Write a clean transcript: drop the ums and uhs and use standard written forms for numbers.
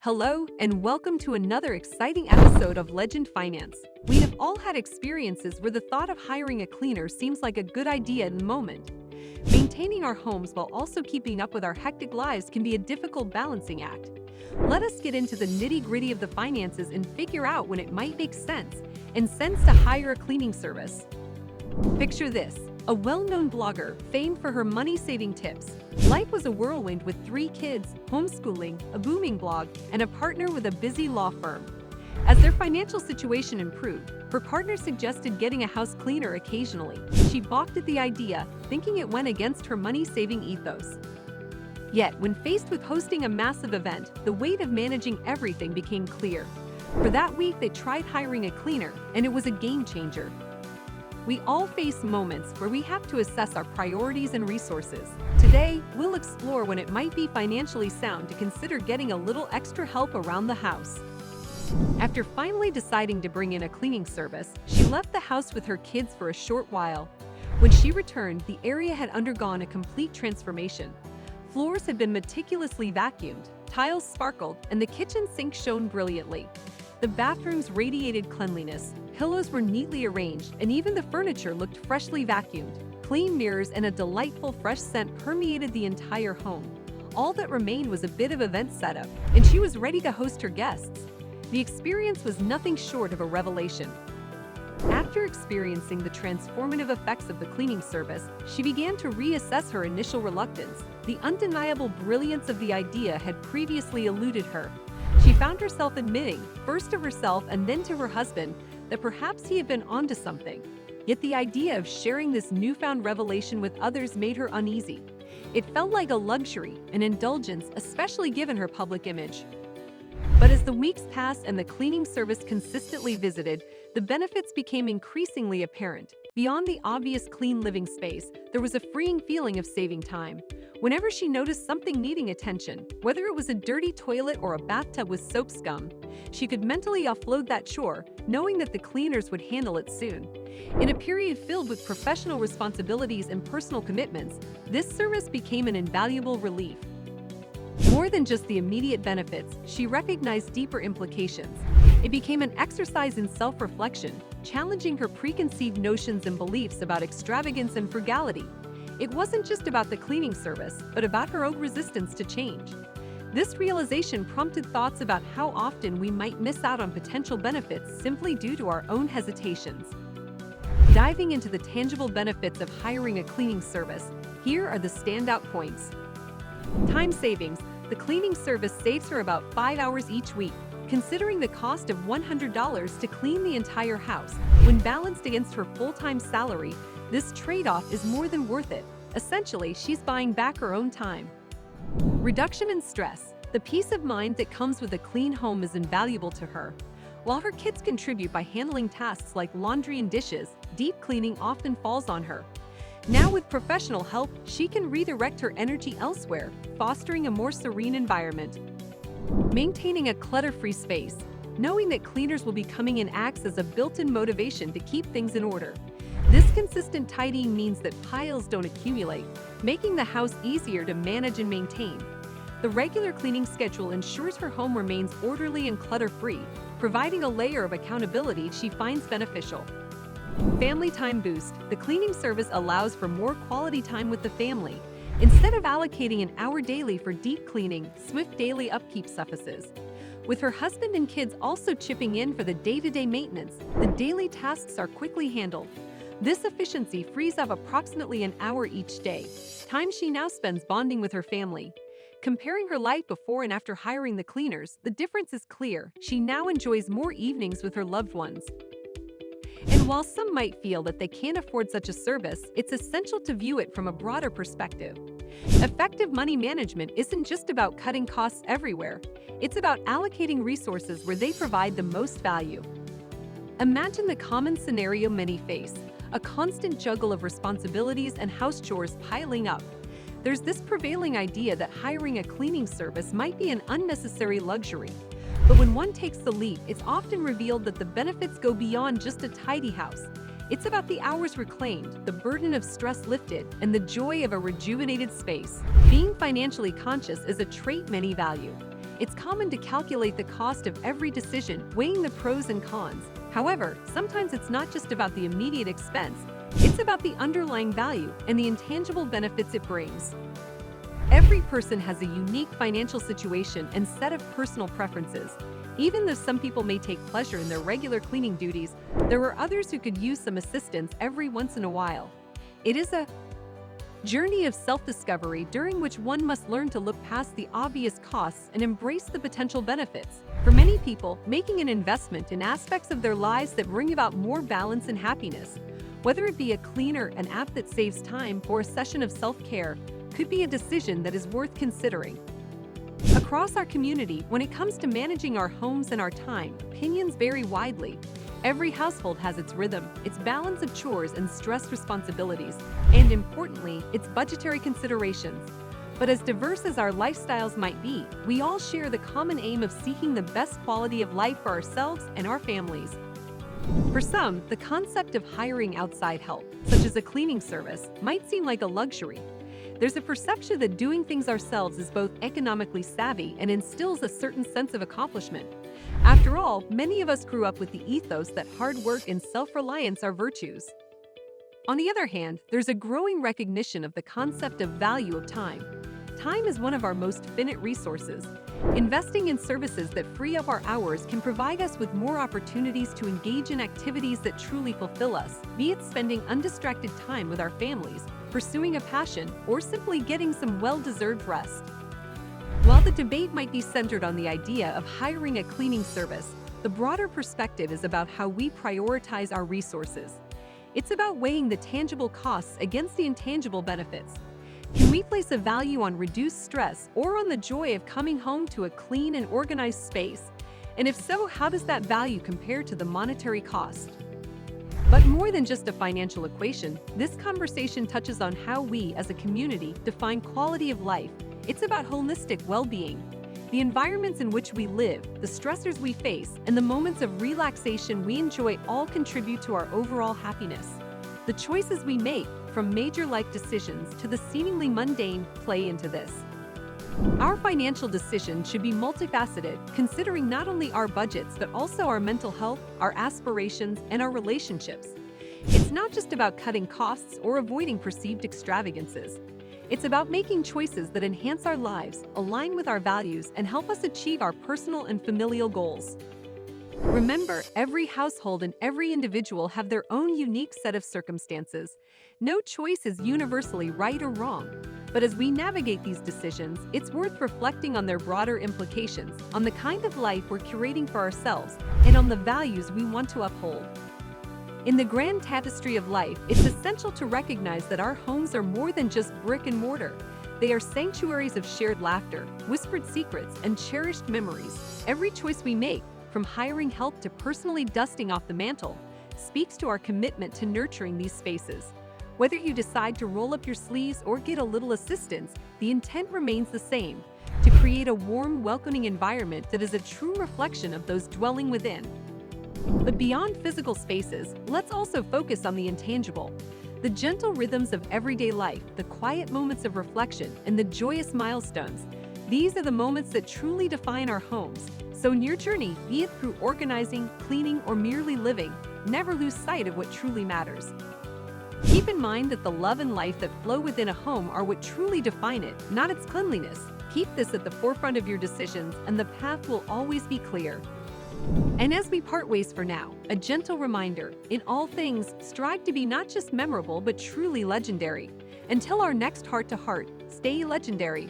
Hello, and welcome to another exciting episode of Legend Finance. We have all had experiences where the thought of hiring a cleaner seems like a good idea in the moment. Maintaining our homes while also keeping up with our hectic lives can be a difficult balancing act. Let us get into the nitty-gritty of the finances and figure out when it might make sense to hire a cleaning service. Picture this. A well-known blogger, famed for her money-saving tips. Life was a whirlwind with 3 kids, homeschooling, a booming blog, and a partner with a busy law firm. As their financial situation improved, her partner suggested getting a house cleaner occasionally. She balked at the idea, thinking it went against her money-saving ethos. Yet, when faced with hosting a massive event, the weight of managing everything became clear. For that week, they tried hiring a cleaner, and it was a game-changer. We all face moments where we have to assess our priorities and resources. Today, we'll explore when it might be financially sound to consider getting a little extra help around the house. After finally deciding to bring in a cleaning service, she left the house with her kids for a short while. When she returned, the area had undergone a complete transformation. Floors had been meticulously vacuumed, tiles sparkled, and the kitchen sink shone brilliantly. The bathrooms radiated cleanliness, pillows were neatly arranged, and even the furniture looked freshly vacuumed. Clean mirrors and a delightful fresh scent permeated the entire home. All that remained was a bit of event setup, and she was ready to host her guests. The experience was nothing short of a revelation. After experiencing the transformative effects of the cleaning service, she began to reassess her initial reluctance. The undeniable brilliance of the idea had previously eluded her. She found herself admitting, first to herself and then to her husband, that perhaps he had been onto something. Yet the idea of sharing this newfound revelation with others made her uneasy. It felt like a luxury, an indulgence, especially given her public image. But as the weeks passed and the cleaning service consistently visited, the benefits became increasingly apparent. Beyond the obvious clean living space, there was a freeing feeling of saving time. Whenever she noticed something needing attention, whether it was a dirty toilet or a bathtub with soap scum, she could mentally offload that chore, knowing that the cleaners would handle it soon. In a period filled with professional responsibilities and personal commitments, this service became an invaluable relief. More than just the immediate benefits, she recognized deeper implications. It became an exercise in self-reflection, challenging her preconceived notions and beliefs about extravagance and frugality. It wasn't just about the cleaning service, but about her own resistance to change. This realization prompted thoughts about how often we might miss out on potential benefits simply due to our own hesitations. Diving into the tangible benefits of hiring a cleaning service, here are the standout points. Time savings. The cleaning service saves her about 5 hours each week. Considering the cost of $100 to clean the entire house, when balanced against her full-time salary, this trade-off is more than worth it. Essentially, she's buying back her own time. Reduction in stress. The peace of mind that comes with a clean home is invaluable to her. While her kids contribute by handling tasks like laundry and dishes, deep cleaning often falls on her. Now with professional help, she can redirect her energy elsewhere, fostering a more serene environment. Maintaining a clutter-free space. Knowing that cleaners will be coming in acts as a built-in motivation to keep things in order. This consistent tidying means that piles don't accumulate, making the house easier to manage and maintain. The regular cleaning schedule ensures her home remains orderly and clutter-free, providing a layer of accountability she finds beneficial. Family time boost. The cleaning service allows for more quality time with the family. Instead of allocating an hour daily for deep cleaning, swift daily upkeep suffices. With her husband and kids also chipping in for the day-to-day maintenance, the daily tasks are quickly handled. This efficiency frees up approximately an hour each day, time she now spends bonding with her family. Comparing her life before and after hiring the cleaners, the difference is clear. She now enjoys more evenings with her loved ones. And while some might feel that they can't afford such a service, it's essential to view it from a broader perspective. Effective money management isn't just about cutting costs everywhere. It's about allocating resources where they provide the most value. Imagine the common scenario many face: a constant juggle of responsibilities and house chores piling up. There's this prevailing idea that hiring a cleaning service might be an unnecessary luxury. But when one takes the leap, it's often revealed that the benefits go beyond just a tidy house. It's about the hours reclaimed, the burden of stress lifted, and the joy of a rejuvenated space. Being financially conscious is a trait many value. it's common to calculate the cost of every decision, weighing the pros and cons. However, sometimes it's not just about the immediate expense, it's about the underlying value and the intangible benefits it brings. Every person has a unique financial situation and set of personal preferences. Even though some people may take pleasure in their regular cleaning duties, there are others who could use some assistance every once in a while. It is a journey of self-discovery during which one must learn to look past the obvious costs and embrace the potential benefits. For many people, making an investment in aspects of their lives that bring about more balance and happiness, whether it be a cleaner, an app that saves time, or a session of self-care, could be a decision that is worth considering. Across our community, when it comes to managing our homes and our time, opinions vary widely. Every household has its rhythm, its balance of chores and stress responsibilities, and importantly, its budgetary considerations. But as diverse as our lifestyles might be, we all share the common aim of seeking the best quality of life for ourselves and our families. For some, the concept of hiring outside help, such as a cleaning service, might seem like a luxury. There's a perception that doing things ourselves is both economically savvy and instills a certain sense of accomplishment. After all, many of us grew up with the ethos that hard work and self-reliance are virtues. On the other hand, there's a growing recognition of the concept of value of time. Time is one of our most finite resources. Investing in services that free up our hours can provide us with more opportunities to engage in activities that truly fulfill us, be it spending undistracted time with our families, pursuing a passion, or simply getting some well-deserved rest. While the debate might be centered on the idea of hiring a cleaning service, the broader perspective is about how we prioritize our resources. It's about weighing the tangible costs against the intangible benefits. Can we place a value on reduced stress or on the joy of coming home to a clean and organized space? And if so, how does that value compare to the monetary cost? But more than just a financial equation, this conversation touches on how we, as a community, define quality of life. It's about holistic well-being. The environments in which we live, the stressors we face, and the moments of relaxation we enjoy all contribute to our overall happiness. The choices we make, from major life decisions to the seemingly mundane, play into this. Our financial decisions should be multifaceted, considering not only our budgets but also our mental health, our aspirations, and our relationships. It's not just about cutting costs or avoiding perceived extravagances. It's about making choices that enhance our lives, align with our values, and help us achieve our personal and familial goals. Remember, every household and every individual have their own unique set of circumstances. No choice is universally right or wrong. But as we navigate these decisions, it's worth reflecting on their broader implications, on the kind of life we're curating for ourselves, and on the values we want to uphold. In the grand tapestry of life, it's essential to recognize that our homes are more than just brick and mortar. They are sanctuaries of shared laughter, whispered secrets, and cherished memories. Every choice we make, from hiring help to personally dusting off the mantle, speaks to our commitment to nurturing these spaces. Whether you decide to roll up your sleeves or get a little assistance, the intent remains the same: to create a warm, welcoming environment that is a true reflection of those dwelling within. But beyond physical spaces, let's also focus on the intangible. The gentle rhythms of everyday life, the quiet moments of reflection, and the joyous milestones. These are the moments that truly define our homes. So in your journey, be it through organizing, cleaning, or merely living, never lose sight of what truly matters. Keep in mind that the love and life that flow within a home are what truly define it, not its cleanliness. Keep this at the forefront of your decisions, and the path will always be clear. And as we part ways for now, a gentle reminder: in all things, strive to be not just memorable but truly legendary. Until our next heart-to-heart, stay legendary.